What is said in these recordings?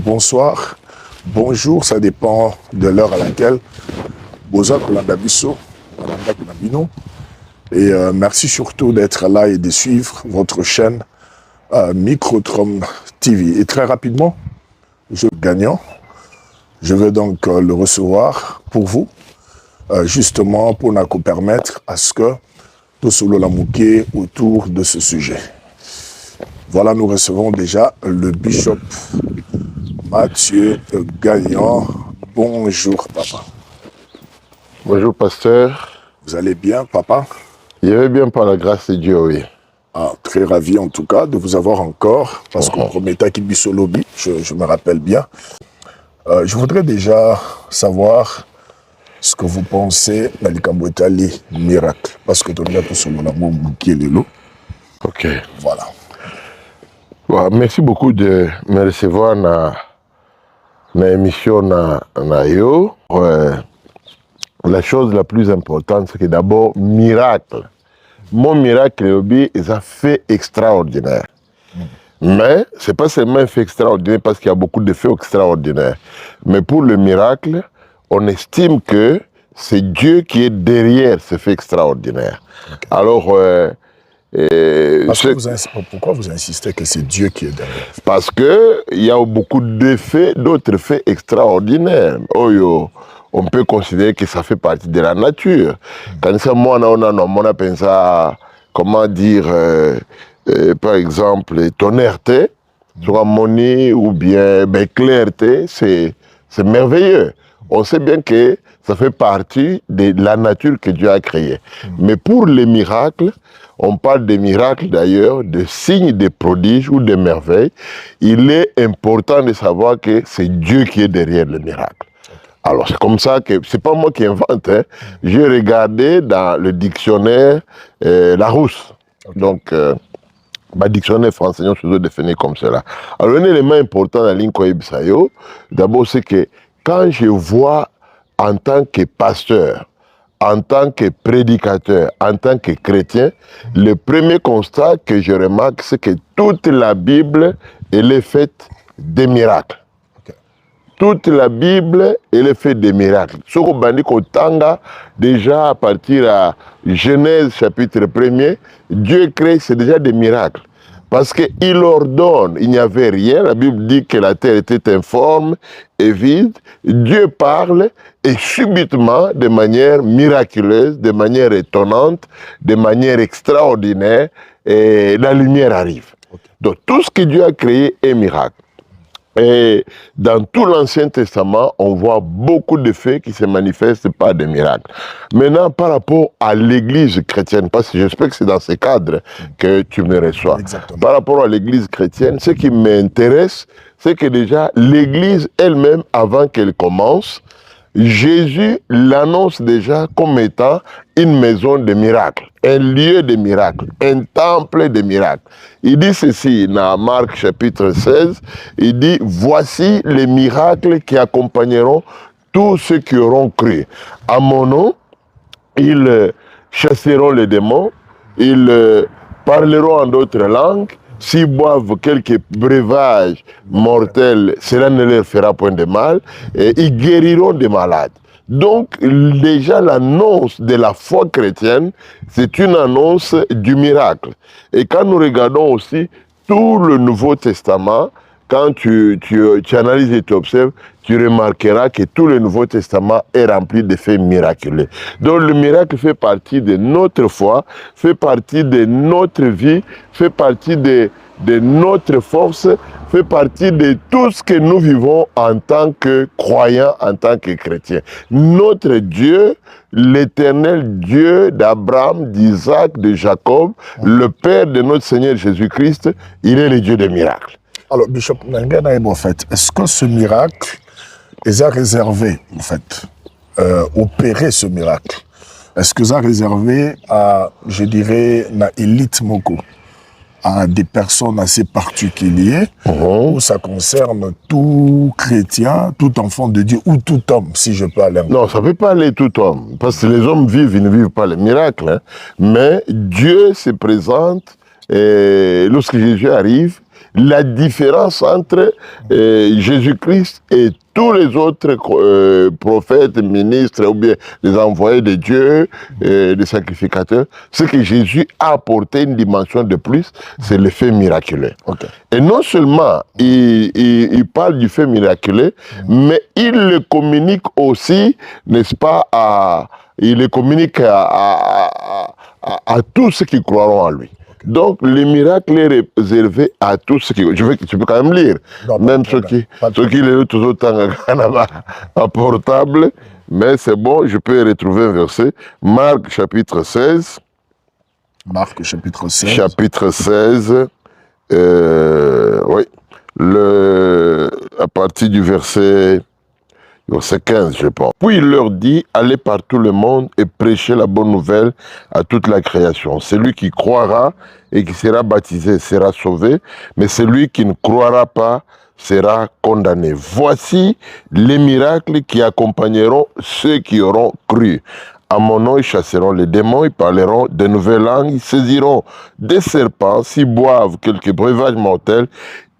bonsoir, bonjour, ça dépend de l'heure à laquelle. Boza Kolanda Bisso, et merci surtout d'être là et de suivre votre chaîne Microtron TV. Et très rapidement, je gagnant, je vais donc le recevoir pour vous, justement pour nous permettre à ce que tout solo la mouquet autour de ce sujet. Voilà, nous recevons déjà le bishop Mathieu Gagnant. Bonjour, papa. Bonjour, pasteur. Vous allez bien, papa? Je vais bien par la grâce de Dieu, oui. Ah, très ravi, en tout cas, de vous avoir encore, parce qu'on promettait qu'il y lobby, je me rappelle bien. Je voudrais déjà savoir ce que vous pensez de l'Ikambouetali miracle, parce que tout le monde sur mon amour qui est le Ok. Voilà. Bon, merci beaucoup de me recevoir dans l'émission na yo. La chose la plus importante, c'est que d'abord, miracle. Mon miracle, c'est un fait extraordinaire. Mais ce n'est pas seulement un fait extraordinaire parce qu'il y a beaucoup de faits extraordinaires. Mais pour le miracle, on estime que c'est Dieu qui est derrière ce fait extraordinaire. Okay. Alors, pourquoi vous insistez que c'est Dieu qui est derrière? Parce qu'il y a beaucoup de faits, d'autres faits extraordinaires. On peut considérer que ça fait partie de la nature. Quand c'est moi, on a pensé à, comment dire, par exemple, tonnerreté, soit monnaie ou bien clarté, c'est merveilleux. On sait bien que ça fait partie de la nature que Dieu a créée. Mais pour les miracles, on parle des miracles d'ailleurs, de signes, de prodiges ou de merveilles. Il est important de savoir que c'est Dieu qui est derrière le miracle. Alors c'est comme ça que, c'est pas moi qui invente, hein. J'ai regardé dans le dictionnaire Larousse. Okay. Donc, le dictionnaire français, je dois définir comme cela. Alors un élément important dans l'Inkoïb Sayo, d'abord c'est que quand je vois en tant que pasteur, en tant que prédicateur, en tant que chrétien, le premier constat que je remarque, c'est que toute la Bible, elle est faite des miracles. Okay. Toute la Bible, elle est faite des miracles. Ce qu'on dit qu'au Tanga, déjà à partir de Genèse chapitre 1er, Dieu crée, c'est déjà des miracles. Parce qu'il ordonne, il n'y avait rien. La Bible dit que la terre était informe et vide. Dieu parle et subitement, de manière miraculeuse, de manière étonnante, de manière extraordinaire, et la lumière arrive. Okay. Donc tout ce que Dieu a créé est miracle. Et dans tout l'Ancien Testament, on voit beaucoup de faits qui se manifestent par des miracles. Maintenant, par rapport à l'Église chrétienne, parce que j'espère que c'est dans ce cadre que tu me reçois. Exactement. Par rapport à l'Église chrétienne, ce qui m'intéresse, c'est que déjà, l'Église elle-même, avant qu'elle commence, Jésus l'annonce déjà comme étant une maison de miracles, un lieu de miracles, un temple de miracles. Il dit ceci dans Marc chapitre 16, il dit « Voici les miracles qui accompagneront tous ceux qui auront cru. À mon nom, ils chasseront les démons, ils parleront en d'autres langues, s'ils boivent quelques breuvages mortels, cela ne leur fera point de mal, et ils guériront des malades. » Donc, déjà, l'annonce de la foi chrétienne, c'est une annonce du miracle. Et quand nous regardons aussi tout le Nouveau Testament, quand tu analyses et tu observes, tu remarqueras que tout le Nouveau Testament est rempli de faits miraculeux. Donc le miracle fait partie de notre foi, fait partie de notre vie, fait partie de notre force, fait partie de tout ce que nous vivons en tant que croyants, en tant que chrétiens. Notre Dieu, l'éternel Dieu d'Abraham, d'Isaac, de Jacob, le Père de notre Seigneur Jésus-Christ, il est le Dieu des miracles. Alors, Bishop Nanganaïb, en fait, est-ce que ce miracle est réservé, en fait, opérer ce miracle? Est-ce que ça réservé à, je dirais, la élite moko, à des personnes assez particulières, ou ça concerne tout chrétien, tout enfant de Dieu, ou tout homme, si je peux aller? Non, ça ne peut pas aller tout homme, parce que les hommes vivent, ils ne vivent pas les miracles, hein. Mais Dieu se présente, et lorsque Jésus arrive, la différence entre Jésus-Christ et tous les autres prophètes, ministres ou bien les envoyés de Dieu, les sacrificateurs, c'est que Jésus a apporté une dimension de plus, c'est le fait miraculeux. Okay. Et non seulement il parle du fait miraculeux, mais il le communique aussi, n'est-ce pas, il le communique à tous ceux qui croiront en lui. Donc, le miracle est réservé à tous ceux qui... Tu peux quand même lire. Non, même ceux qui le tout autant à portable. Mais c'est bon, je peux retrouver un verset. Marc chapitre 16. Marc chapitre 16. Chapitre 16. Oui. À partir du verset 15, je pense. Puis il leur dit, allez par tout le monde et prêchez la bonne nouvelle à toute la création. Celui qui croira et qui sera baptisé sera sauvé, mais celui qui ne croira pas sera condamné. Voici les miracles qui accompagneront ceux qui auront cru. À mon nom, ils chasseront les démons, ils parleront de nouvelles langues, ils saisiront des serpents, s'ils boivent quelques breuvages mortels,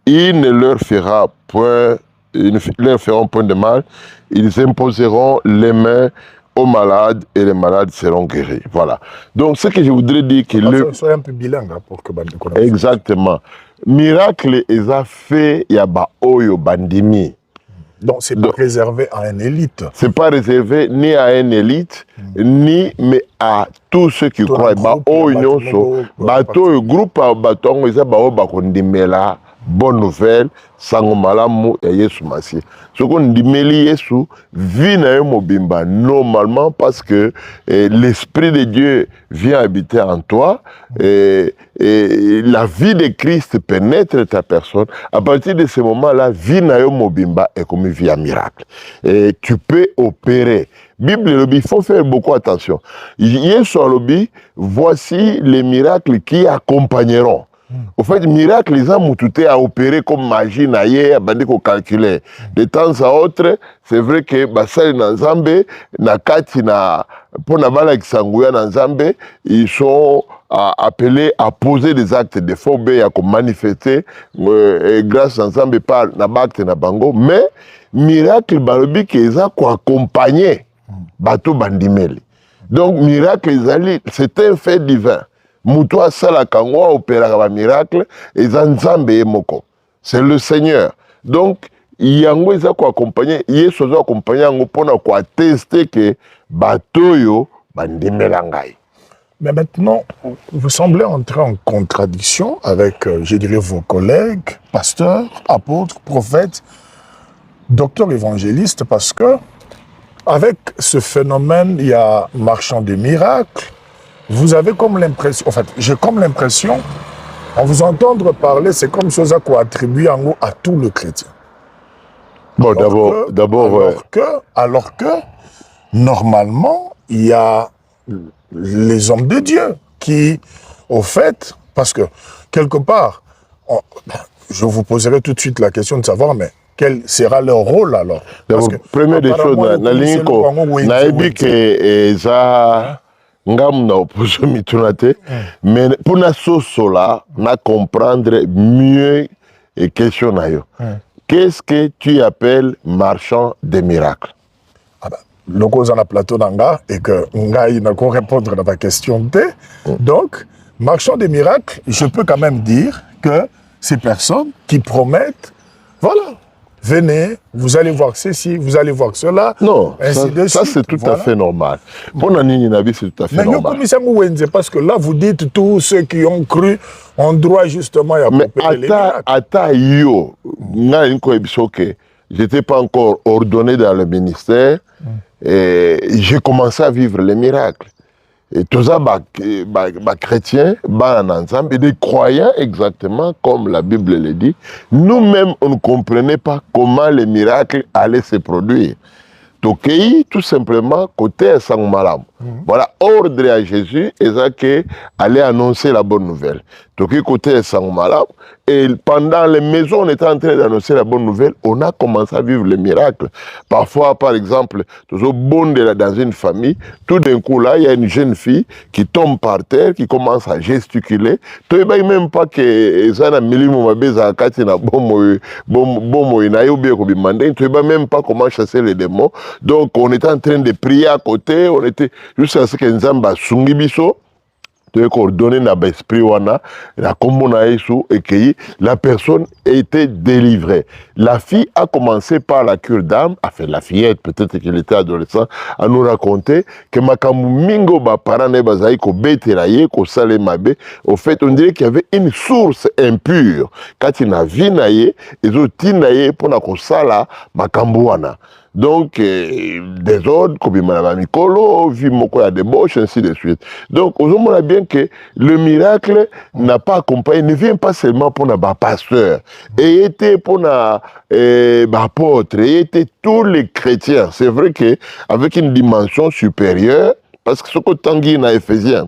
il ne leur fera point, ils ne leur feront point de mal, ils imposeront les mains aux malades et les malades seront guéris. Voilà. Donc, ce que je voudrais dire que soyez un peu bilingue pour que exactement. Miracle, ils ont fait yaba oyo bandimi. Donc, c'est pas réservé à une élite. C'est pas réservé ni à une élite, ni mais à tous ceux qui croient. Ba oyo bato groupe bato ils ont bakondimela bonne nouvelle, sango malamu ya Yesu Masiye. Ce qu'on dit Yesu vit na mobimba normalement parce que l'esprit de Dieu vient habiter en toi et la vie de Christ pénètre ta personne. À partir de ce moment-là, vie na mobimba est comme une vie à miracle. Et tu peux opérer. Bible, il faut faire beaucoup attention. Yesu alobi, voici les miracles qui accompagneront. Au fait, miracle, les gens tout à opérer comme magie, naïe, bandi ko calculer. De temps à autre, c'est vrai que basali na Nzambe, na kati na pona bala kisangouya na Nzambe, ils sont appelés à poser des actes de faux et à manifester grâce à Nzambe par na bakte na bango, mais miracle balobi que ils ont accompagné bato bandimeli. Donc miracle c'est un fait divin. Moutoua sala kangwa opéra un miracle et Nzambe moko. C'est le Seigneur. Donc yango ils ont accompagné, Yesu a accompagné yango pona ko attester que batoyo bandimela ngai. Mais maintenant, vous semblez entrer en contradiction avec, je dirais, vos collègues, pasteurs, apôtres, prophètes, docteurs évangélistes, parce que avec ce phénomène, il y a marchand des miracles. Vous avez comme l'impression, en fait, j'ai comme l'impression, en vous entendre parler, c'est comme chose qu'on attribue en gros à tout le chrétien. Bon, d'abord, alors que, normalement, il y a les hommes de Dieu qui, au fait, parce que, quelque part, je vous poserai tout de suite la question de savoir, mais quel sera leur rôle alors? Parce que, première des choses, ngam na opposition mitunate mais pour na sosola na comprendre mieux et question na yo. Qu'est-ce que tu appelles marchand des miracles? Le cause en a plateau d'anga et que ngai n'a qu'à répondre à ta question. Donc, marchand des miracles, je peux quand même dire que ces personnes qui promettent, voilà, venez, vous allez voir ceci, vous allez voir cela. Non, ça c'est tout à fait normal. Bon, c'est tout à fait normal. Mais parce que là, vous dites tous ceux qui ont cru ont droit justement à mais yo, je n'étais pas encore ordonné dans le ministère et j'ai commencé à vivre les miracles. Et tout ça, chrétiens, ensemble, et des croyants exactement comme la Bible le dit. Nous-mêmes, on ne comprenait pas comment les miracles allaient se produire. Donc, tout simplement, côté Sang Malam. Voilà, ordre à Jésus, et ça qui allait annoncer la bonne nouvelle. toki côté Sangmalam, et pendant les maisons, on était en train d'annoncer la bonne nouvelle, on a commencé à vivre les miracles. Parfois, par exemple, toujours bon dans une famille, tout d'un coup là, il y a une jeune fille qui tombe par terre, qui commence à gesticuler. Tu ne sais même pas que ça n'a même pas comment chasser les démons. Donc, on était en train de prier à côté, on était jusqu'à ce que Nzamba Sungibiso, de coordonner l'esprit wana, la commune et que la personne était délivrée. La fille a commencé par la cure d'âme, enfin la fillette, peut-être qu'elle était adolescente, à nous raconter que makamu mingo ba parane bazai ko beteraye ko sale mabe. Au fait, on dirait qu'il y avait une source impure. Quand il n'a vu naye, ils ont tinaye pour na ko sala makambuana. Donc, des ordres, comme Mikolo, Vimoko à débauche, ainsi de suite. Donc, on a bien que le miracle n'a pas accompagné, ne vient pas seulement pour un pasteur, et était pour un apôtre, et était tous les chrétiens. C'est vrai qu'avec une dimension supérieure, parce que ce que Tanguy dans Éphésiens,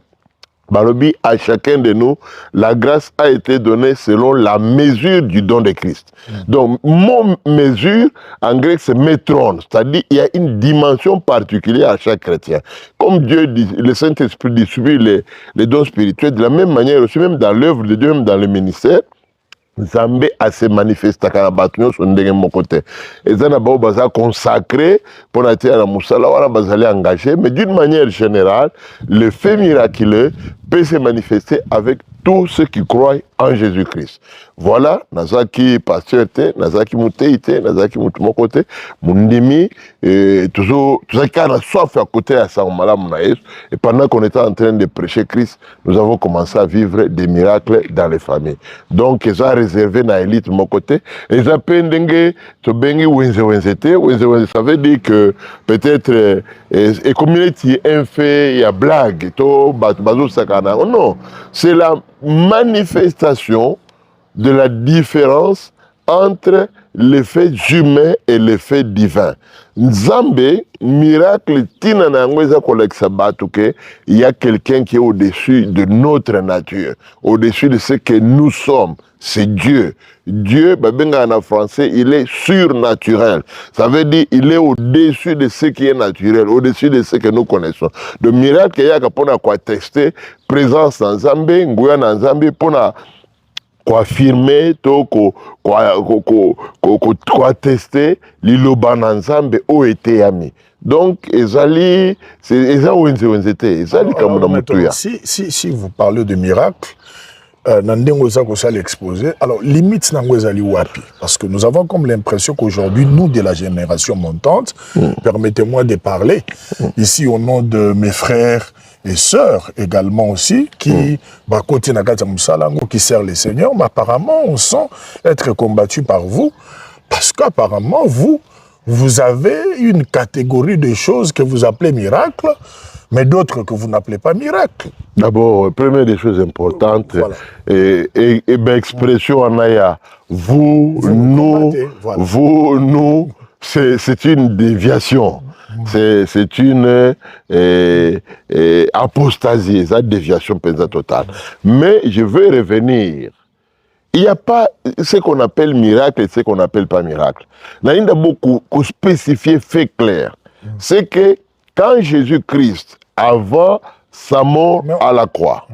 Balobi, à chacun de nous, la grâce a été donnée selon la mesure du don de Christ. Donc, mon mesure, en grec, c'est métron, c'est-à-dire il y a une dimension particulière à chaque chrétien. Comme Dieu dit, le Saint-Esprit distribue les dons spirituels, de la même manière aussi, même dans l'œuvre de Dieu, même dans le ministère, Zambé a se manifesté à Batunion sur mon côté. Et ça n'a pas consacré pour la Moussala, on a engagé, mais d'une manière générale, le fait miraculeux peut se manifester avec tous ceux qui croient en Jésus-Christ. Voilà, Nazaki pasteur, Nazaki Mouteite, Nazaki Moutumokote, Mundimi, tout ça qui a soif à côté à Sangmalam. Et pendant qu'on était en train de prêcher Christ, nous avons commencé à vivre des miracles dans les familles. Donc, ils ont réservé dans l'élite de mon côté. Ils ont pendengue, ça veut dire que peut-être, et comme il y a un fait, il y a blague, non, c'est la manifestation de la différence entre les faits humains et les faits divins. Nzambe, miracle, il y a quelqu'un qui est au-dessus de notre nature, au-dessus de ce que nous sommes. C'est Dieu. Dieu, en français, il est surnaturel. Ça veut dire il est au-dessus de ce qui est naturel, au-dessus de ce que nous connaissons. Le miracle, il y a pour tester présence en Zambé, Nguya en Zambé, pour affirmer, tester liloba na Nzambe o été ami. Donc, ezali, c'est si vous parlez de miracle, l'exposé. Alors, limite wapi, parce que nous avons comme l'impression qu'aujourd'hui, nous de la génération montante, permettez-moi de parler ici au nom de mes frères et sœurs également aussi, qui qui sert les seigneurs, mais apparemment on sent être combattu par vous, parce qu'apparemment vous avez une catégorie de choses que vous appelez miracles, mais d'autres que vous n'appelez pas miracles. D'abord, première des choses importantes, voilà. et expression en aya, vous, nous, voilà. Vous, nous, c'est une déviation. C'est une apostasie, c'est une déviation totale. Mais je veux revenir. Il n'y a pas ce qu'on appelle miracle et ce qu'on n'appelle pas miracle. Il y a beaucoup spécifié, fait clair. C'est que quand Jésus-Christ, avant sa mort à la croix,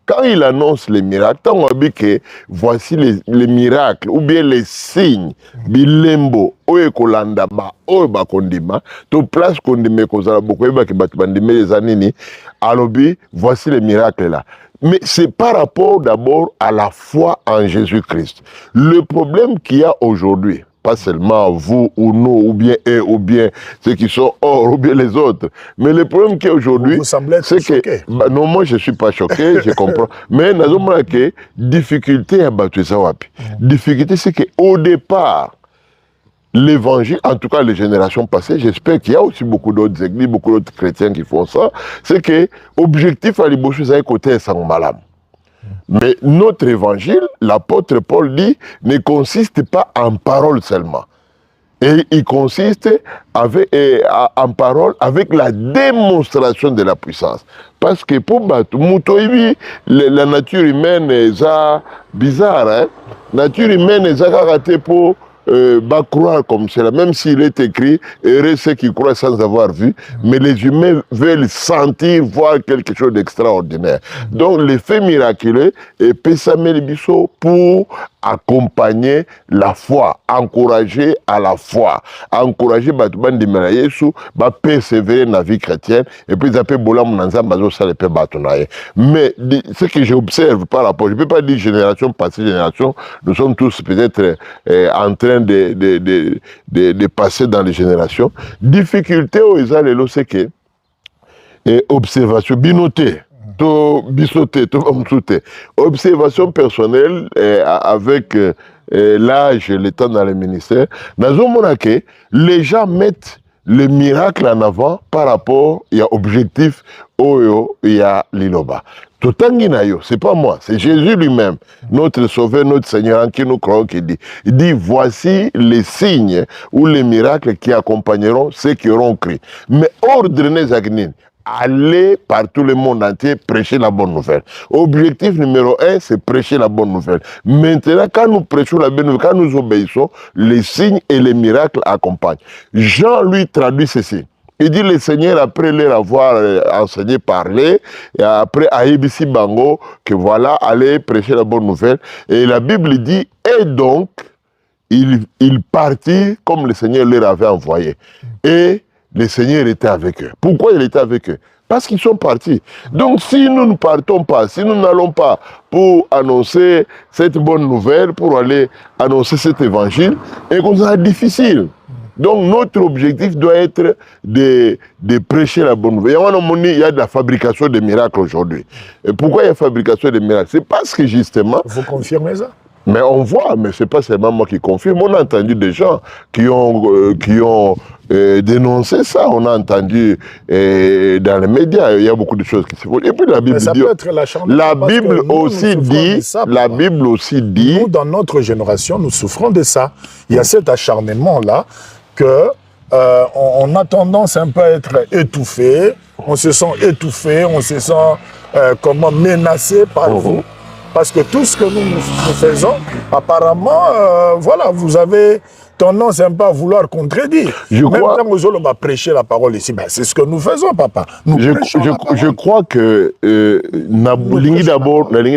quand il annonce les miracles, quand on dit que voici les miracles, ou bien les signes, bilembo, oekolanda ba, oebakondima, to place kondime kozala beaucoup ebaki batubandime les anini, alobi, voici les miracles là. Mais c'est par rapport d'abord à la foi en Jésus-Christ. Le problème qu'il y a aujourd'hui, pas seulement vous ou nous, ou bien eux, ou bien ceux qui sont hors, ou bien les autres. Mais le problème qu'il y a aujourd'hui, c'est que... non, moi je ne suis pas choqué, je comprends. Mais nous avons que difficulté à battre ça. Difficulté, c'est qu'au départ, l'évangile, en tout cas les générations passées, j'espère qu'il y a aussi beaucoup d'autres églises, beaucoup d'autres chrétiens qui font ça, c'est que l'objectif à l'ébauche, c'est côté sans malam. Mais notre évangile, l'apôtre Paul dit, ne consiste pas en parole seulement. Et il consiste en parole avec la démonstration de la puissance. Parce que pour Moutoïbi, la nature humaine est bizarre. Hein? La nature humaine est raté pour croire comme cela, même s'il est écrit, heureux ceux qui croient sans avoir vu, mais les humains veulent sentir, voir quelque chose d'extraordinaire. Donc l'effet miraculeux est Pessamel Bisso pour accompagner la foi, encourager à la foi, encourager Batouban de Melayesu, persévérer dans la vie chrétienne, et puis ça peut bolam nanza bazo ça le peut batonaye. Mais ce que j'observe par rapport, je ne peux pas dire génération passée, génération, nous sommes tous peut-être en train de passer dans les générations. Difficulté aux Israéliens, c'est que observation, binoté. Observation personnelle avec l'âge et le temps dans le ministère. Les gens mettent le miracle en avant par rapport à l'objectif Oyo et à l'Iloba. C'est pas moi, c'est Jésus lui-même, notre Sauveur, notre Seigneur, en qui nous croyons, qui dit. Il dit, voici les signes ou les miracles qui accompagneront ceux qui auront cru. Mais ordonnez Zagnin. Aller par tout le monde entier prêcher la bonne nouvelle. Objectif numéro 1, c'est prêcher la bonne nouvelle. Maintenant, quand nous prêchons la bonne nouvelle, quand nous obéissons, les signes et les miracles accompagnent. Jean, lui, traduit ceci. Il dit, le Seigneur, après leur avoir enseigné, parlé, et après, à ABC Bango, que voilà, allez prêcher la bonne nouvelle. Et la Bible dit, et donc, il partit comme le Seigneur leur avait envoyé. Et le Seigneur était avec eux. Pourquoi il était avec eux? Parce qu'ils sont partis. Donc si nous ne partons pas, si nous n'allons pas pour annoncer cette bonne nouvelle, pour aller annoncer cet évangile, et qu'on sera difficile. Donc notre objectif doit être de prêcher la bonne nouvelle. Il y a de la fabrication de miracles aujourd'hui. Et pourquoi il y a la fabrication de miracles? C'est parce que justement... Vous confirmez ça? Mais on voit, mais ce n'est pas seulement moi qui confirme. On a entendu des gens qui ont dénoncé ça. On a entendu dans les médias, il y a beaucoup de choses qui se font. Et puis la Bible dit... La Bible aussi dit... Nous, dans notre génération, nous souffrons de ça. Il y a cet acharnement-là que on a tendance un peu à être étouffé. On se sent étouffé, on se sent comment menacé par vous. Parce que tout ce que nous faisons, apparemment, voilà, vous avez tendance un peu à vouloir contredire. Même quand on va prêcher la parole ici, ben, c'est ce que nous faisons, papa. Je crois que la ligne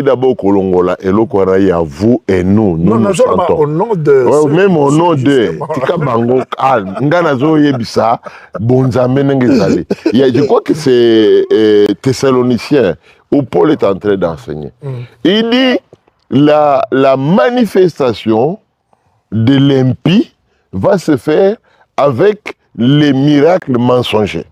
d'abord Kolongola et l'Okwaraï à vous et nous nous chantons. Au nom de... Ouais, même au nom de... Je crois que c'est Thessaloniciens où Paul est en train d'enseigner. Il dit la manifestation de l'impie va se faire avec les miracles mensongers.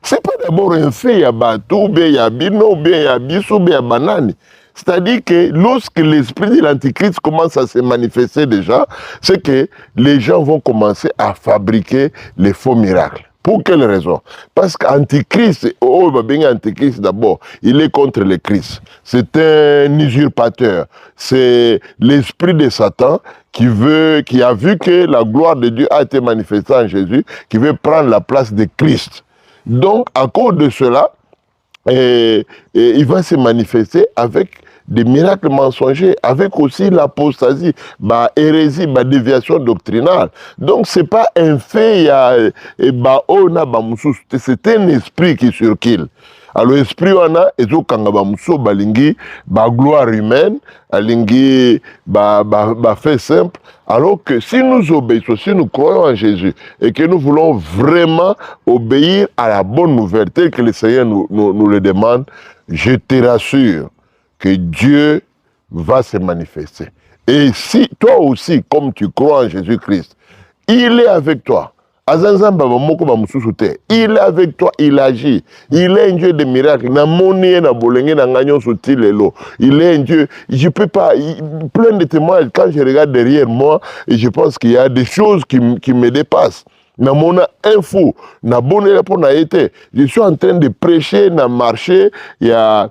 Ce n'est pas d'abord un fait, il y a Batou, il y a Bino, il y a Bissou, il y a Banani. C'est-à-dire que lorsque l'esprit de l'Antichrist commence à se manifester déjà, c'est que les gens vont commencer à fabriquer les faux miracles. Pour quelle raison? Parce qu'Antichrist, Antichrist d'abord, il est contre le Christ. C'est un usurpateur. C'est l'esprit de Satan qui a vu que la gloire de Dieu a été manifestée en Jésus, qui veut prendre la place de Christ. Donc, à cause de cela, il va se manifester avec des miracles mensongers, avec aussi l'apostasie, hérésie, déviation doctrinale. Donc, ce n'est pas un fait, c'est un esprit qui circule. Alors, l'esprit, on a, et tout, quand on balingi, gloire humaine, balingi, fait simple. Alors que si nous obéissons, si nous croyons en Jésus, et que nous voulons vraiment obéir à la bonne nouvelle, telle que le Seigneur nous le demande, je te rassure que Dieu va se manifester. Et si toi aussi, comme tu crois en Jésus-Christ, il est avec toi. Il est avec toi, il agit. Il est un Dieu de miracles. Il est un Dieu. Je peux pas. Plein de témoignages. Quand je regarde derrière moi, et je pense qu'il y a des choses qui me dépassent. Info, je suis en train de prêcher, de marcher. Il y a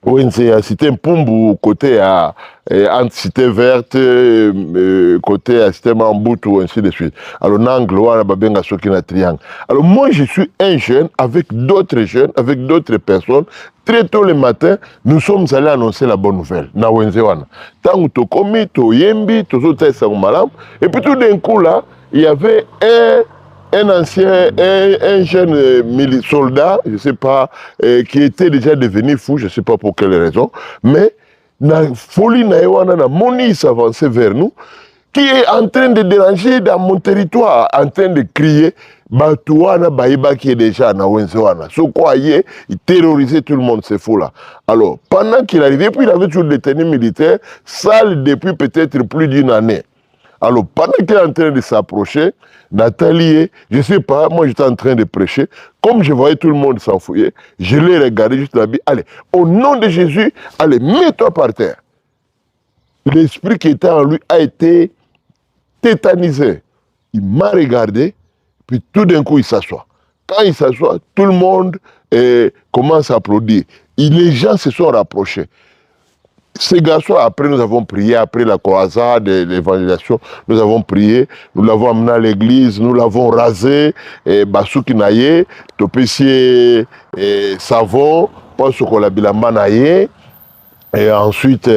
Oui, c'est à Cité Mpumbu, côté à Cité Verte, côté à Cité Mambutu, ainsi de suite. Alors, Nangle, on a Babenga Sokina Triangle. Alors, moi, je suis un jeune avec d'autres jeunes, avec d'autres personnes. Très tôt le matin, nous sommes allés annoncer la bonne nouvelle. Na Wenzewana. Tant que Tokomi, Toyembi, Tozote Sangumalam. Et puis tout d'un coup, là, il y avait un ancien, un jeune soldat, je ne sais pas, qui était déjà devenu fou, je ne sais pas pour quelle raison, mais la folie na moni s'avançait vers nous, qui est en train de déranger dans mon territoire, en train de crier, Batouana Baïba qui est déjà na Wenzewana. Ce quoi il terrorisait tout le monde, c'est fou là. Alors, pendant qu'il arrivait, puis il avait toujours des tenues militaires, sales depuis peut-être plus d'une année. Alors, pendant qu'il est en train de s'approcher, Nathalie, je ne sais pas, moi j'étais en train de prêcher, comme je voyais tout le monde s'enfouiller, je l'ai regardé juste là-bas, allez, au nom de Jésus, allez, mets-toi par terre. L'esprit qui était en lui a été tétanisé. Il m'a regardé, puis tout d'un coup il s'assoit. Quand il s'assoit, tout le monde commence à applaudir. Et les gens se sont rapprochés. Ces garçons, après nous avons prié, après la croisade, l'évangélisation, nous avons prié, nous l'avons amené à l'église, nous l'avons rasé, Basouki naye, Topessier savon, Pasokola Bilamba naye, et ensuite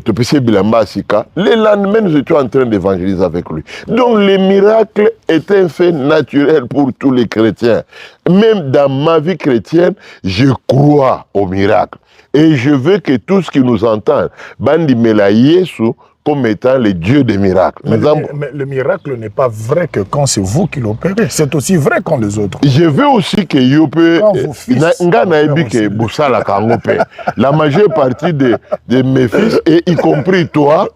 Topessier Bilamba Asika. Le lendemain, nous étions en train d'évangéliser avec lui. Donc le miracle est un fait naturel pour tous les chrétiens. Même dans ma vie chrétienne, je crois au miracle. Et je veux que tous qui nous entendent, Bandi Mela Yesu, comme étant le Dieu des miracles. Mais le miracle n'est pas vrai que quand c'est vous qui l'opérez, c'est aussi vrai quand les autres. Je veux aussi que la majeure partie de mes fils, et y compris toi,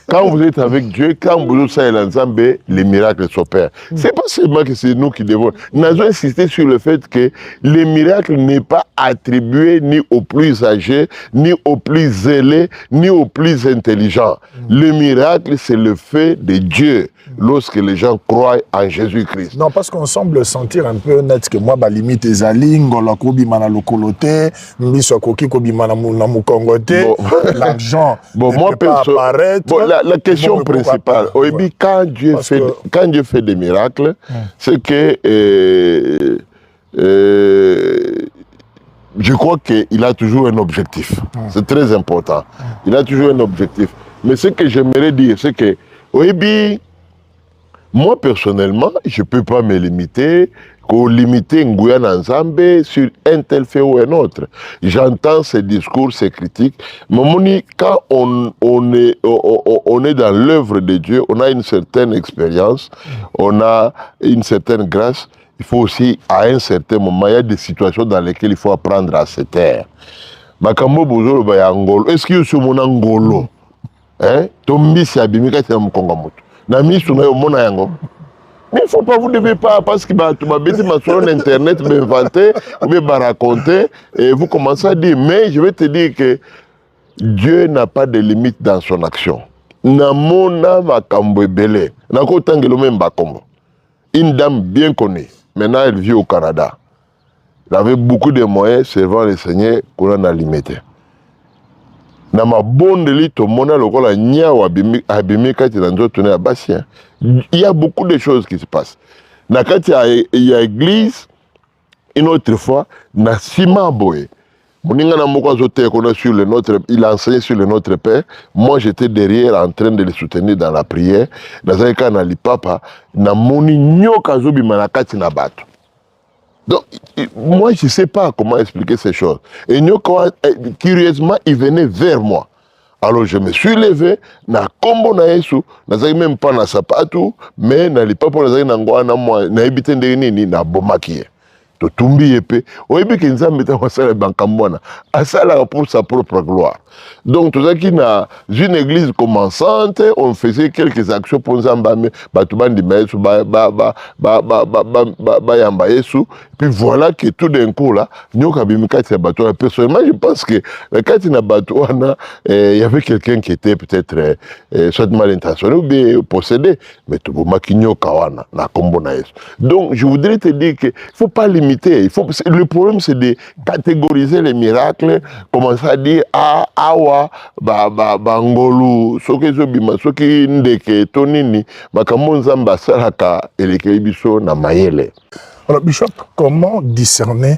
quand vous êtes avec Dieu, quand vous êtes ensemble, les miracles s'opèrent. C'est pas seulement que c'est nous qui devons. Nous avons insisté sur le fait que le miracle n'est pas attribué ni aux plus âgés, ni aux plus zélés, ni aux plus intelligents. Le miracle, c'est le fait de Dieu lorsque les gens croient en Jésus-Christ. Non, parce qu'on semble sentir un peu net que moi, limite, l'argent, moi, la question principale, quand Dieu fait des miracles, c'est que je crois qu'il a toujours un objectif. C'est très important. Il a toujours un objectif. Mais ce que j'aimerais dire, c'est que, moi personnellement, je ne peux pas me limiter Nzambe sur un tel fait ou un autre. J'entends ces discours, ces critiques. Mais quand on est dans l'œuvre de Dieu, on a une certaine expérience, on a une certaine grâce. Il faut aussi, à un certain moment, il y a des situations dans lesquelles il faut apprendre à se taire. Makambo Bozolo Bayangolo, est-ce qu'il y a mon angolo? Tombi si abimika c'est mon kongamoto. Nami suna yo mona yango. Mais il faut pas, vous ne devez pas, parce que tu m'as bêté ma sur internet, m'inventer, ou raconter, et vous commencez à dire, mais je vais te dire que Dieu n'a pas de limite dans son action. Namona makambo ebele, nako tangelo même bakombo. Une dame bien connue, maintenant elle vit au Canada. Elle avait beaucoup de moyens servant le Seigneur qu'on a limité. Na mabondeli to mona lokola nyawa abimika ti nanzo tourner à Bastien. Il y a beaucoup de choses qui se passent. Na kati il y a église une autre fois na Sima Boye. Moninga na moko azote kona sur le Notre, il a enseigné sur le Notre Père. Moi j'étais derrière en train de le soutenir dans la prière. Nazaka na lipapa na moni nyoka zo bima na kati na bato. Donc, moi, je ne sais pas comment expliquer ces choses. Et curieusement, il venait vers moi. Alors, je me suis levé, na kombo na Yesu, na même pas na sapatu, mais na lipa pour na ngwa na moi, na ebite nini na bomakie. To tumbi yepe, oyebi ke nzambe ta wasala bankambona, asala pour sa propre gloire. Donc tout ça qui n'a une église commençante, on faisait quelques actions pour nzambe batubandi maesu yamba Yesu, puis voilà que tout d'un coup là, nyoka bimikati ya bato. Personnellement, je pense que quand na bato il y avait quelqu'un qui était peut-être soit mal intentionné ou bien possédé, mais tout boma ki nyoka wana na kombo na Yesu. Donc je voudrais te dire que faut pas limiter limiter. Le problème, c'est de catégoriser les miracles, commencer à dire ah awa ngolu soki zobima soki ndeke tonini makambo nzamba salaka elekeli biso na mayele. Alors Bishop, comment discerner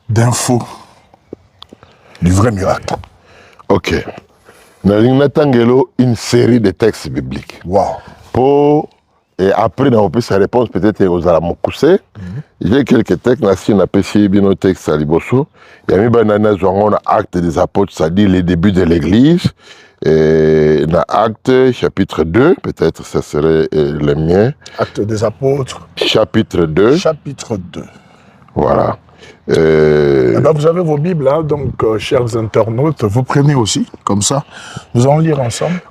d'un faux du vrai miracle? Ok. Natangelo une série de textes bibliques. Wow. Et après, on peut sa réponse peut-être aux Alamokoussé. J'ai quelques textes, on a passé bien nos textes à Liboso. Il y a mis un acte des apôtres, c'est-à-dire les débuts de l'église. Et dans Acte, chapitre 2, peut-être ça serait le mien. Acte des apôtres. Chapitre 2. Chapitre 2. Voilà. Vous avez vos Bibles, hein, donc chers internautes, vous prenez aussi, comme ça. Nous allons lire ensemble.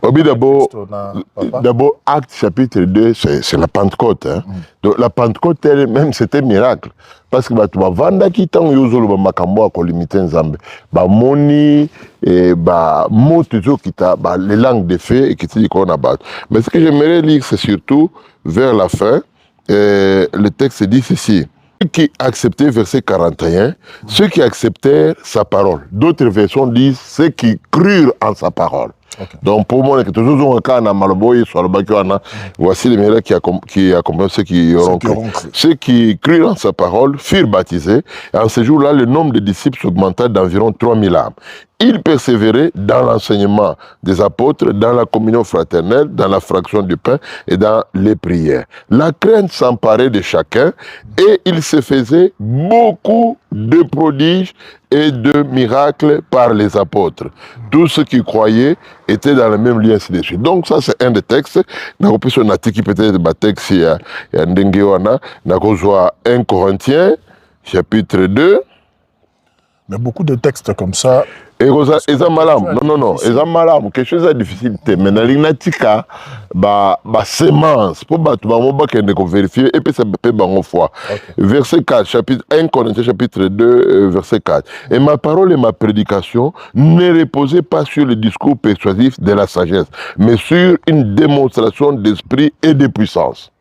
D'abord, Acte chapitre 2, c'est la Pentecôte. Hein. Donc la Pentecôte, elle-même, c'était un miracle. Parce que tu vas vendre qui tant yozolo ba makambo ko limiter nzambe. Ba moni et ba moto qui ta ba les langues de feu et qui dit qu'on a battu. Mais ce que j'aimerais lire, c'est surtout vers la fin. Le texte dit ceci. Ceux qui acceptaient, verset 41, ceux qui acceptèrent sa parole. D'autres versions disent ceux qui crurent en sa parole. Okay. Donc pour moi, voici les miracles qui accompagnent ceux qui auront cru. Ceux qui crurent en sa parole furent baptisés. Et en ce jour-là, le nombre de disciples s'augmenta d'environ 3000 âmes. Ils persévéraient dans l'enseignement des apôtres, dans la communion fraternelle, dans la fraction du pain et dans les prières. La crainte s'emparait de chacun et il se faisait beaucoup de prodiges et de miracles par les apôtres. Tous ceux qui croyaient étaient dans le même lien, ainsi de suite. Donc ça, c'est un des textes. Nous avons peut-être des textes, il y a un 1 Corinthiens, chapitre 2. Mais beaucoup de textes comme ça. Et non, quelque chose de difficile. Mais dans l'ignatica, sémence, pour vérifier, et puis ça peut être foi. Verset 4, chapitre 1 Corinthiens, chapitre 2, verset 4. Et ma parole et ma prédication ne reposaient pas sur le discours persuasif de la sagesse, mais sur une démonstration d'esprit et de puissance,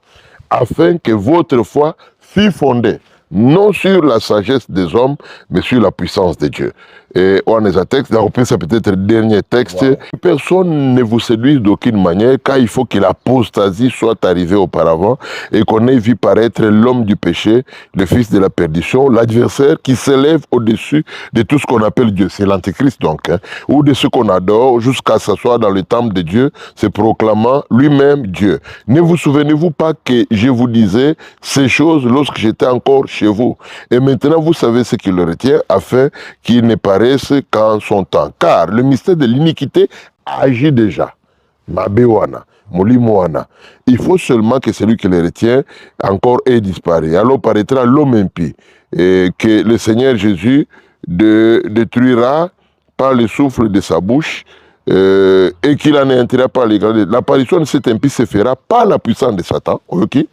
afin que votre foi fût fondée non sur la sagesse des hommes, mais sur la puissance de Dieu. Et on a un texte, c'est peut-être le dernier texte. Wow. Personne ne vous séduise d'aucune manière, car il faut que l'apostasie soit arrivée auparavant et qu'on ait vu paraître l'homme du péché, le fils de la perdition, l'adversaire qui s'élève au-dessus de tout ce qu'on appelle Dieu. C'est l'antéchrist donc, hein, ou de ce qu'on adore, jusqu'à s'asseoir dans le temple de Dieu, se proclamant lui-même Dieu. Ne vous souvenez-vous pas que je vous disais ces choses lorsque j'étais encore chez vous. Et maintenant, vous savez ce qui le retient, afin qu'il ne paraisse qu'en son temps. Car le mystère de l'iniquité agit déjà. Mabéwana, Molimoana. Il faut seulement que celui qui le retient encore ait disparu. Alors paraîtra l'homme impie, et que le Seigneur Jésus détruira par le souffle de sa bouche, et qu'il anéantira par les gradés. L'apparition de cet impie se fera par la puissance de Satan, ok?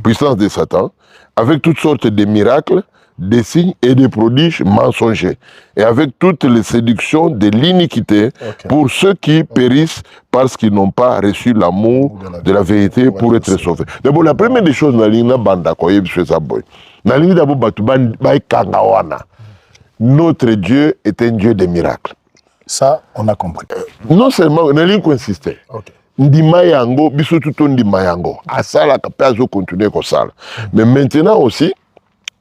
Puissance de Satan, avec toutes sortes de miracles, des signes et des prodiges mensongers, et avec toutes les séductions de l'iniquité pour ceux qui périssent parce qu'ils n'ont pas reçu l'amour de la vérité pour être sauvés. D'abord, la première des choses, notre Dieu est un Dieu de miracles. Ça, on a compris. Non seulement, on a insisté. Ndima yango, biso tuto ndima yango. Asala kapazo continuer comme ça. Mais maintenant aussi,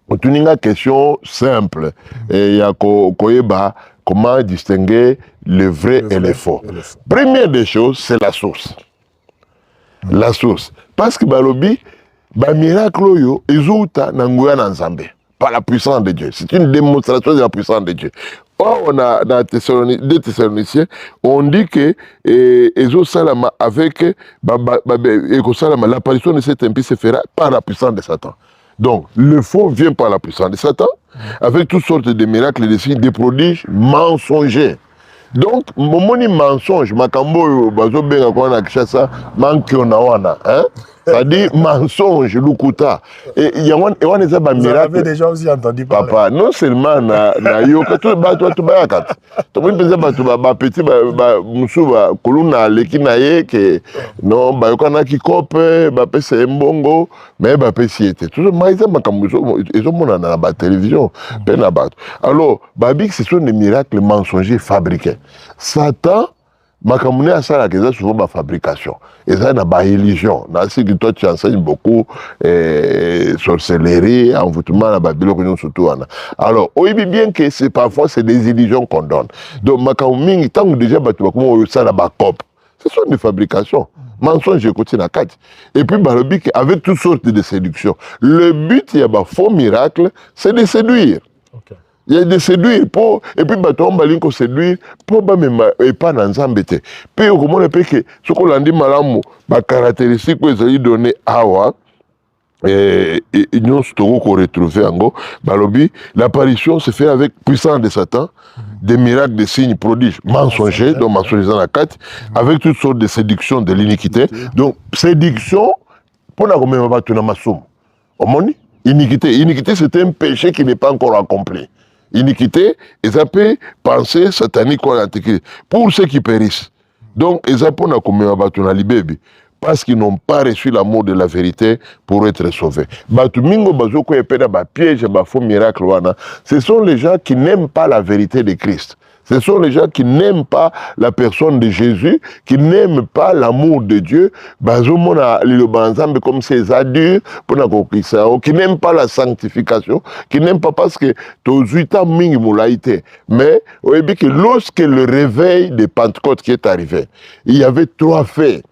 on a une question simple. Et il y a comment distinguer le vrai et le faux. Première des choses, c'est la source. La source. Parce que balobi, miracle yo, ezuta nanguya nanzambe. Par la puissance de Dieu. C'est une démonstration de la puissance de Dieu. Or, on a dans 2 Thessaloniciens, on dit que Ezo Salama avec l'apparition de cet impie se fera par la puissance de Satan. Donc, le faux vient par la puissance de Satan, avec toutes sortes de miracles, des signes, des prodiges mensongers. Donc, mon mensonge, makambo bazo benga kwa na kishasa manki onawana, hein? C'est-à-dire mensonge, lukuta. Et il y a un exemple miracle. Vous avez déjà aussi entendu parler. Papa, non seulement na yoka tout bayakat. To bin penza ba petit ba musu ba kuluna leki na ye que non ba yokana ki kope ba pese mbongo mais ba pesi était. Tout mais ça makambuso ils ont mona na ba télévision na ba. Alors, babik ce sont des miracles mensongers fabriqués. Satan makamune a ça la souvent ma fabrication et ça na ba religion na ce que toi tu enseignes beaucoup sorcellerie envoûtement na babilo ko surtout ana alors oyibi bien que c'est parfois c'est des illusions qu'on donne donc makamumingi tant déjà batu bakoma ça na ba cop ce sont des fabrications mensonges côté na kati et puis balobi avec toutes sortes de séductions le but il y a ba faux miracle c'est de séduire. Okay. Il y a de séduire pour et puis bato mbali ko séduire pour ba même et pas dans nzambete puis comment le que ce qu'on l'a dit malamu ba caractéristiques que ils donné awa et nous qu'on retrouver en go balobi l'apparition se fait avec puissance de Satan des miracles des signes prodiges mensongers donc mensongers dans la carte avec toutes sortes de séductions de l'iniquité donc séduction pour la même bato na masumu omoni iniquité c'est un péché qui n'est pas encore accompli. Iniquité, ils appellent penser satanique ou l'antéchrist. Pour ceux qui périssent. Donc, ils appellent comme baby parce qu'ils n'ont pas reçu l'amour de la vérité pour être sauvés. Batumingo bazoko epena ba piège ba faux miracle wana. Ce sont les gens qui n'aiment pas la vérité de Christ. Ce sont les gens qui n'aiment pas la personne de Jésus, qui n'aiment pas l'amour de Dieu, comme ces adultes, qui n'aiment pas la sanctification, qui n'aiment pas parce que mais lorsque le réveil de Pentecôte qui est arrivé, il y avait 3 faits.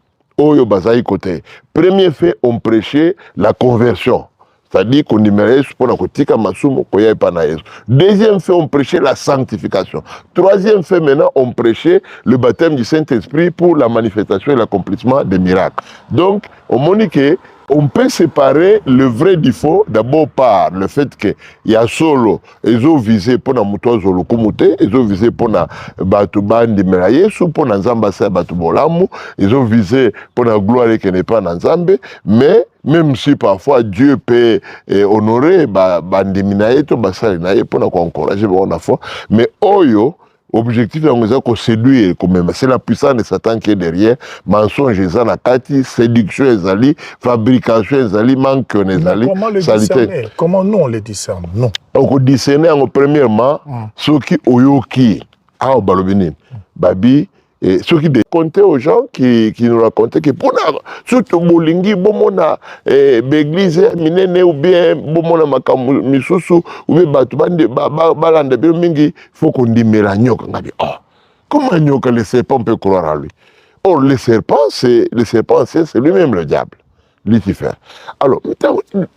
Premier fait, on prêchait la conversion. C'est-à-dire qu'on numérait pour la kotika masumo koya panaïs. Deuxième fait, on prêchait la sanctification. Troisième fait, maintenant, on prêchait le baptême du Saint-Esprit pour la manifestation et l'accomplissement des miracles. Donc, on monique, on peut séparer le vrai du faux, d'abord par le fait qu'il y a solo, ils ont visé pour la moutoise au commuté, ils ont visé pour la batouban de Meraye, pour la zambasa batoubolamu, ils ont visé pour la gloire qui n'est pas dans Zambé, mais même si parfois Dieu peut honorer bandeminaye to basalinaye pour encourager la foi, mais oyo objectif c'est séduire c'est la puissance de Satan qui est derrière mensonge ezali kati séduction ezali fabrication ezali manque ezali salité. Comment nous on les discerne? Non. On discerne premièrement ceux qui oyoki a balobini babi et ceux qui comptaient aux gens qui nous racontaient que pour surtout bolingi bomona l'église minene ou bien bomona makamu misusu ou bien batu bande balande mingi faut qu'on dit melanyoka ngabi comment nyoka le serpent peut croire à lui. Or le serpent c'est lui-même le diable Lucifer. Alors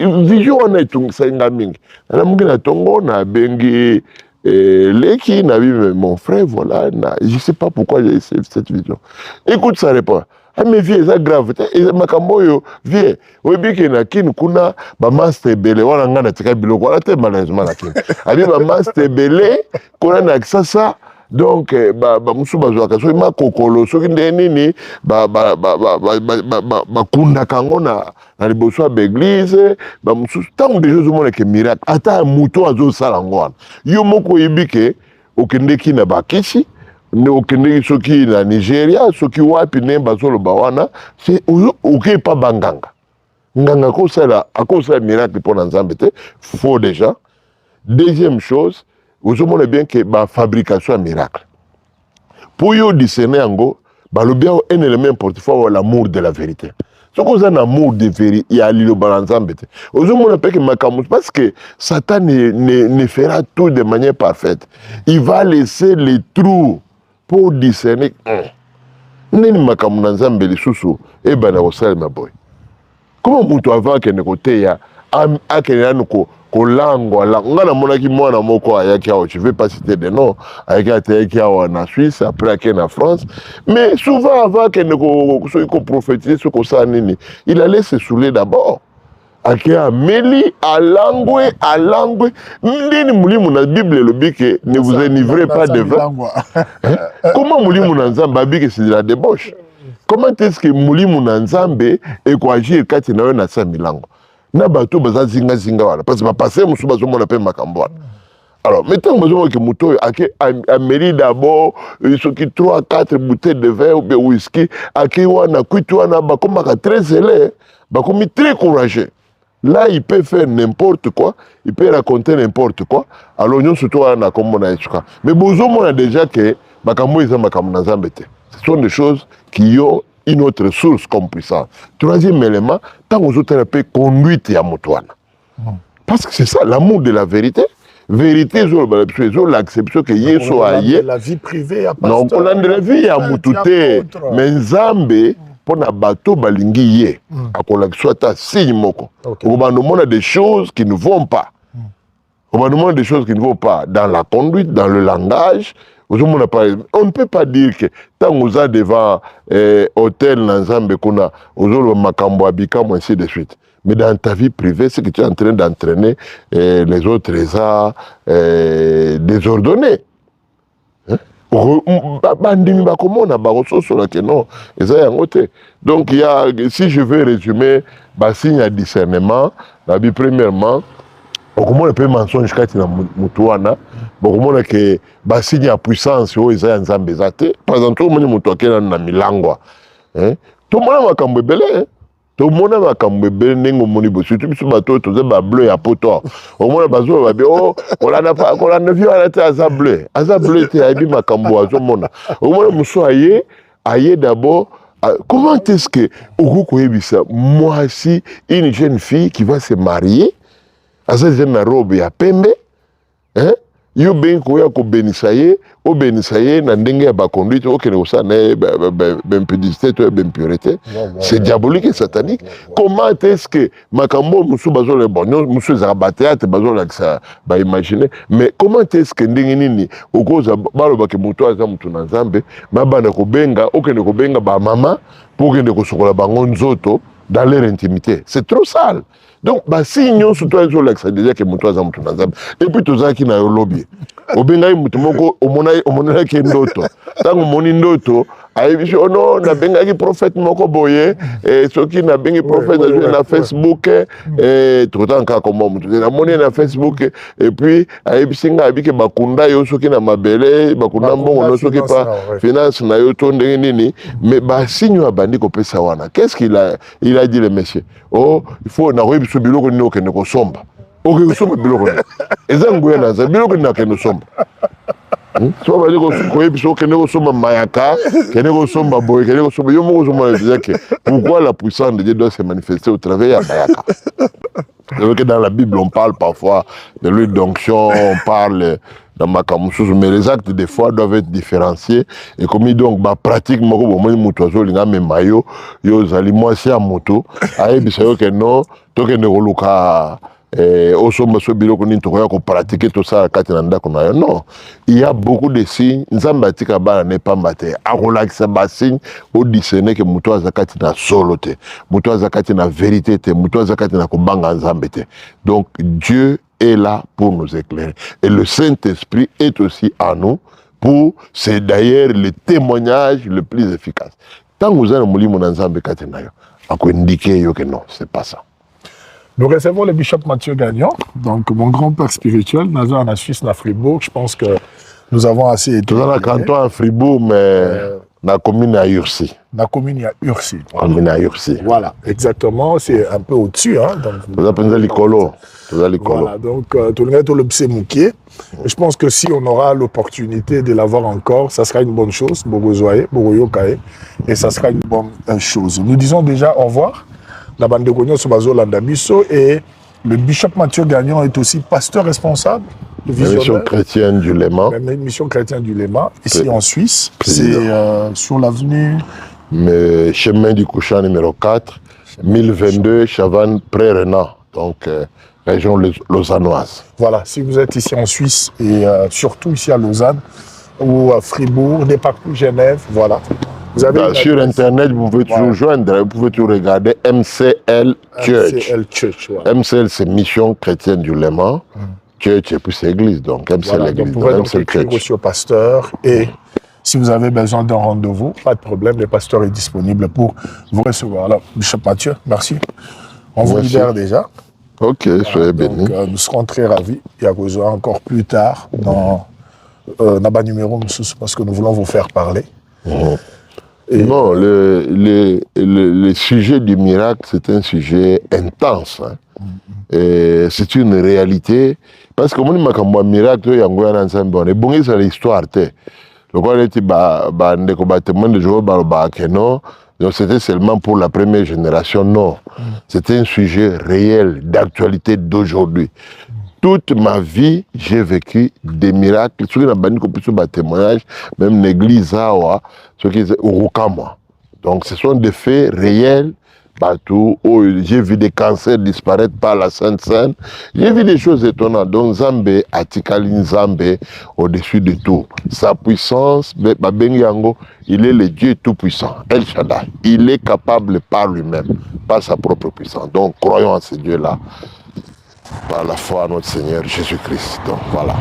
vision on est tout ça ngamingi na mungi na tongo na bengi Leki n'a vu mon frère, voilà, je ne sais pas pourquoi j'ai cette vision. Écoute sa réponse. Ah mais vieux, c'est grave. Makamboyo, vieux. Oui, bien qu'il y a une kuna, ba master belé, wala ngana tika bilo, wala te malheureusement la kin. Abi ba master belé, kuna na ça. Donc musu bazwaka so ma kokolo so kinde nini kunda kango na liboso ya l'église musu tant de choses monde que miracle ata muto azo sala ngwana yo moko yibike okendeki na bakisi ne okendeki soki na Nigeria soki wapi ne bazolo bawana c'est oké pas banganga nganga ko sala akosa miracle pour Nzambe te faux déjà. Deuxième chose, vous avez bien que la fabrication est un miracle. Pour vous discerner, un élément important, l'amour de la vérité. Si vous avez un amour de vérité, il y a l'île Balanzambe. Vous avez que parce que Satan ne fera tout de manière parfaite. Il va laisser les trous pour discerner. Comment vous avez que kolangwa la ngana monaki mwana moko ayaki awa je vais pas citer des noms ayaki awa na Suisse après ayaki na France mais souvent avant que ne prophétiser ce qu'on ça nini il allait se saouler d'abord ayaki ameli alangwe ndeni mulimu na Bible le bike ne vous enivrez pas de vin comment mulimu na Nzamba bike c'est de la débauche comment est-ce que Mulimu na Nzambe et quoi agir kati na yo na sa milango na bato baza zinga wana parce que ba passer musu bazo mona pe makambo wana. Alors maintenant besoin que muto ake ameri d'abord ce qui 3 4 bouteilles de vin ou bien whisky ake wana kwitu wana ba comme très zélé ba comme très courageux. Là, il peut faire n'importe quoi, il peut raconter n'importe quoi. Alors, nous, surtout, on a comme on a étudié. Mais besoin, on a déjà que ce sont des choses qui ont une autre source comme puissance. Troisième élément, tant aux autres peut conduite à Moutouana. Parce que c'est ça, l'amour de la vérité. Vérité, l'acceptation que Yesu a yé. La vie privée à pasteur. Non, on a de la vie à Moutouté. Mais Nzambe, pour na bateau balingi yé. À qu'on soit à signe moko. On va nous demander des choses qui ne vont pas. On va nous demander des choses qui ne vont pas dans la conduite, dans le langage. On ne peut pas dire que tant qu'on a devant hôtel Nzambe kuna, on a makambo abikam ainsi de suite. Mais dans ta vie privée, c'est que tu es en train d'entraîner les autres arts désordonnés. Donc, si je veux résumer, signe à discernement, premièrement, on peut mensonge quand il y a mutuana, on que signe à puissance, par exemple, tout le monde est na milangwa. Tout le monde est belé. Tout le monde a comme bening au monibo, surtout sur bateau, tout ça bleu à poteau. Au moins, bateau va bien. Oh, on a pas, on a vu arrêter à bleu. À bleu, t'es habillé ma cambo à tout le monde. Au moins, monsieur aïe d'abord. Comment est-ce que au coup moi si une jeune fille qui va se marier, à cette jeune robe ya pembe, hein? Yo ben koya ko benisaye, o benisaye na ndenge ya ba conduite o kene osa na ben pédicité to ben pureté. C'est diabolique et satanique. Comment est-ce que makambo musu bazo le bon, musu za batéate bazo la ça ba imaginer, mais comment est-ce que ndenge nini okoza baloba ke mutu aza mutu na Nzambe, mabana ko benga, o kene ko benga ba mama pour kene ko sokola bango nzoto dans leur intimité. C'est trop sale. Donc, si nous sommes tous les gens déjà que nous sommes tous ensemble, et puis tous ceux qui n'ont pas lobby, au Bengaï, on a qui d'autre. Tant que mon indoto, aïe, oh non, na Bengaï prophète moko boye, et ceux qui n'a Bengaï prophète na Facebook, et tout le temps comme moi, na monnaie na Facebook, et puis aïe, singa abike bakunda yo ceux qui n'a mabele, bakunda bon, ceux qui pas finance na yo ton nini, mais si nous abandi ko pesa wana, qu'est-ce qu'il a dit le monsieur? Oh, il faut na so biloko ni okende kosomba oke kosomba biloko ni eza nguya naza biloko ni nakende kosomba so bali koyebi so okende kosomba mayaka kende kosomba boye kende kosomba yo moko kosomba na que pourquoi la puissance de Dieu doit se manifester au travers ya mayaka. C'est vrai que dans la Bible on parle parfois de l'huile d'onction, on parle dans ma camouflage, mais les actes des fois doivent être différenciés et comme donc pratique moko bomoni mutu azolinga me mayo yo zali mwasi ya moto ayebisa yo ke non tokende koluka osomba so biloko nini tokoya ko pratiquer tout ça kati na ndako na yo. Non, il y a beaucoup de signes. Nzambe atika bana ne pamba te akolakisa ba signe o discerner que mutu azakati na solo te, mutu azakati na vérité te, mutu azakati na kobanga Nzambe te. Donc Dieu est là pour nous éclairer. Et le Saint-Esprit est aussi à nous pour, c'est d'ailleurs le témoignage le plus efficace. Tant que vous avez un Nzambe katenayo, ako indiquer que non, c'est pas ça. Nous recevons le bishop Mathieu Gagnon, donc mon grand-père spirituel, Nazar en Suisse, à Fribourg. Je pense que nous avons assez été. Nous avons un canton à Fribourg, mais la commune à Ursi. La commune à Ursi. Commune à Ursi. Voilà, exactement. C'est un peu au-dessus. Hein, vous appelez l'écolo. Voilà, donc tout le monde est le mouquier. Je pense que si on aura l'opportunité de l'avoir encore, ça sera une bonne chose. Et ça sera une bonne chose. Nous disons déjà au revoir. La bande de Gognon Sobazo Landabiso et le bishop Mathieu Gagnon est aussi pasteur responsable de la mission chrétienne du Léman. La mission chrétienne du Léman, ici en Suisse. C'est sur l'avenue. Chemin du Couchant numéro 4, 1022 Chavannes Pré-Renan, donc région lausannoise. Voilà, si vous êtes ici en Suisse et surtout ici à Lausanne ou à Fribourg, des partout Genève, voilà. Vous avez sur Internet, vous pouvez toujours joindre, vous pouvez toujours regarder MCL Church. MCL Church, voilà. MCL, c'est Mission Chrétienne du Léman. Church et puis c'est Église, donc MCL voilà, Église. Donc vous pouvez donc écrire aussi au pasteur et Si vous avez besoin d'un rendez-vous, pas de problème, le pasteur est disponible pour vous recevoir. Alors, Bishop Mathieu, merci. On vous libère déjà. Ok, soyez bénis. Nous serons très ravis. Il y a besoin encore plus tard dans Naba numéro, parce que nous voulons vous faire parler. Et non, le sujet du miracle, c'est un sujet intense. Hein. Et c'est une réalité. Parce que moi, je suis un miracle, il y a un bon c'est l'histoire. Le quoi était ndeko témoin de Jéhovah non. Donc c'était seulement pour la première génération, non. C'était un sujet réel, d'actualité d'aujourd'hui. Toute ma vie, j'ai vécu des miracles. Ceux qui n'ont pas de témoignage, même l'église, ceux qui au donc ce sont des faits réels. Partout où j'ai vu des cancers disparaître par la Sainte Seine. J'ai vu des choses étonnantes. Donc Nzambe, Atikali Nzambe, au-dessus de tout. Sa puissance, il est le Dieu tout-puissant. El Shaddai. Il est capable par lui-même, par sa propre puissance. Donc croyons en ce Dieu-là, par la foi à notre Seigneur Jésus-Christ. Donc voilà.